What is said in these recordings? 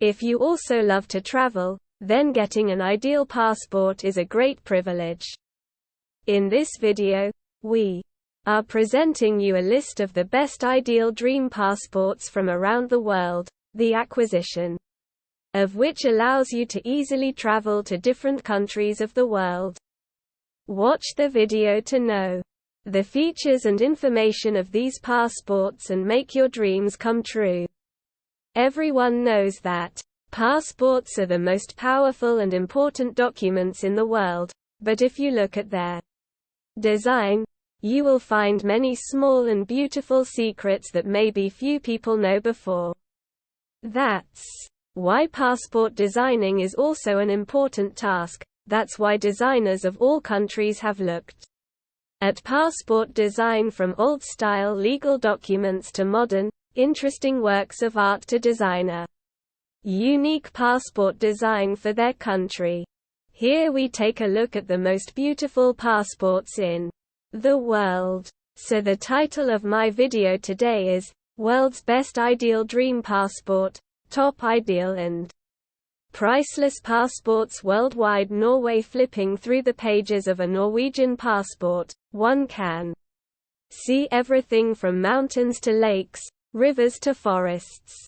If you also love to travel, then getting an Ideal passport is a great privilege. In this video, we are presenting you a list of the best Ideal Dream passports from around the world, the acquisition of which allows you to easily travel to different countries of the world. Watch the video to know the features and information of these passports and make your dreams come true. Everyone knows that passports are the most powerful and important documents in the world, but if you look at their design, you will find many small and beautiful secrets that maybe few people know before. That's why passport designing is also an important task. That's why designers of all countries have looked at passport design, from old-style legal documents to modern, interesting works of art to designer unique passport design for their country. Here we take a look at the most beautiful passports in the world. So the title of my video today is World's Best Ideal Dream Passport, Top Ideal and Priceless Passports Worldwide. Norway. Flipping through the pages of a Norwegian passport, one can see everything from mountains to lakes, rivers to forests.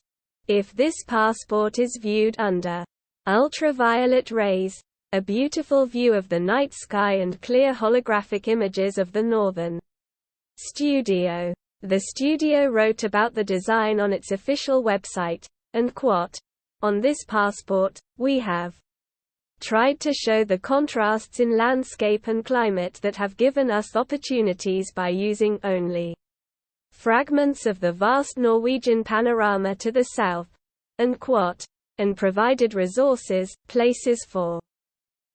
If this passport is viewed under ultraviolet rays, a beautiful view of the night sky and clear holographic images of the northern studio. The studio wrote about the design on its official website, and quote, "On this passport, we have tried to show the contrasts in landscape and climate that have given us opportunities by using only fragments of the vast Norwegian panorama to the south," unquote, and provided resources, places for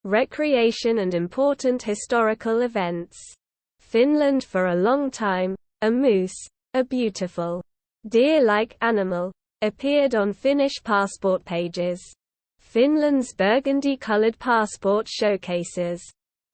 recreation and important historical events. Finland. For a long time, a moose, a beautiful deer-like animal, appeared on Finnish passport pages. Finland's burgundy-colored passport showcases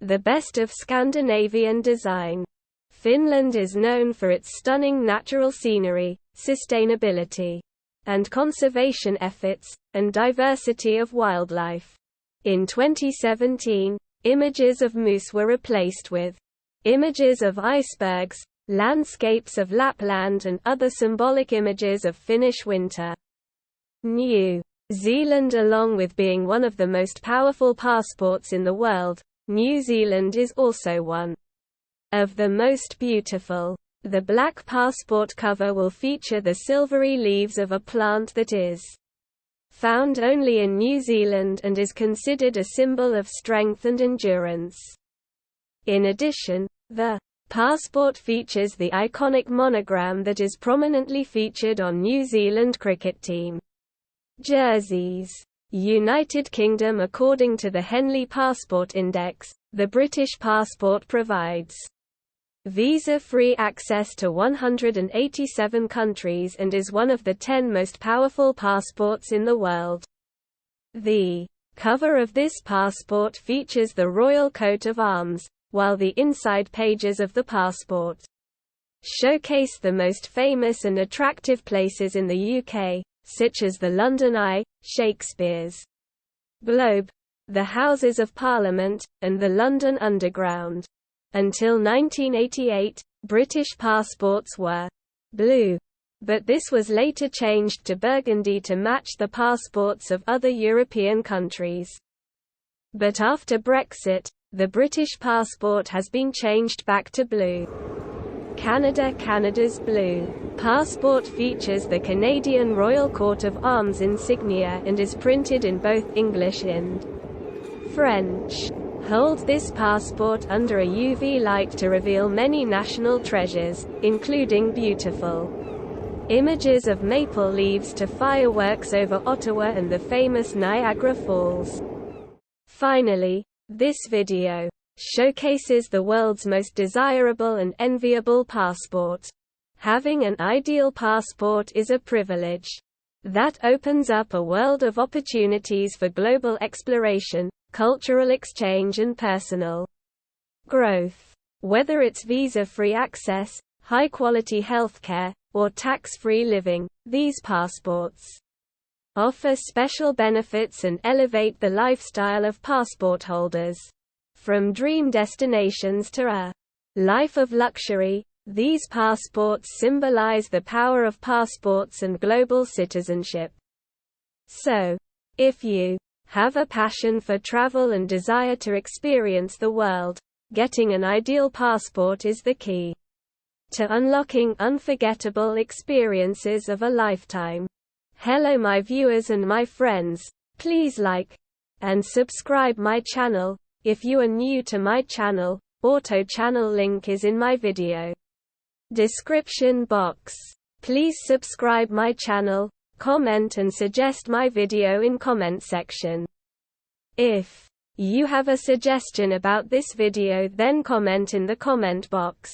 the best of Scandinavian design. Finland is known for its stunning natural scenery, sustainability and conservation efforts, and diversity of wildlife. In 2017, images of moose were replaced with images of icebergs, landscapes of Lapland, and other symbolic images of Finnish winter. New Zealand. Along with being one of the most powerful passports in the world, New Zealand is also one of the most beautiful. The black passport cover will feature the silvery leaves of a plant that is found only in New Zealand and is considered a symbol of strength and endurance. In addition, the passport features the iconic monogram that is prominently featured on New Zealand cricket team jerseys. United Kingdom. According to the Henley Passport Index, the British passport provides visa-free access to 187 countries and is one of the 10 most powerful passports in the world. The cover of this passport features the royal coat of arms, while the inside pages of the passport showcase the most famous and attractive places in the UK, such as the London Eye, Shakespeare's Globe, the Houses of Parliament, and the London Underground. Until 1988, British passports were blue, but this was later changed to burgundy to match the passports of other European countries. But after Brexit, the British passport has been changed back to blue. Canada. Canada's blue passport features the Canadian Royal Coat of Arms insignia and is printed in both English and French. Hold this passport under a UV light to reveal many national treasures, including beautiful images of maple leaves to fireworks over Ottawa and the famous Niagara Falls. Finally, this video showcases the world's most desirable and enviable passport. Having an ideal passport is a privilege that opens up a world of opportunities for global exploration, cultural exchange, and personal growth. Whether it's visa-free access, high-quality healthcare, or tax-free living, these passports offer special benefits and elevate the lifestyle of passport holders. From dream destinations to a life of luxury, these passports symbolize the power of passports and global citizenship. So, if you have a passion for travel and desire to experience the world, getting an Ideal passport is the key to unlocking unforgettable experiences of a lifetime. Hello my viewers and my friends, please like and subscribe my channel. If you are new to my channel, auto channel link is in my video description box. Please subscribe my channel, comment and suggest my video in comment section. If you have a suggestion about this video, then comment in the comment box.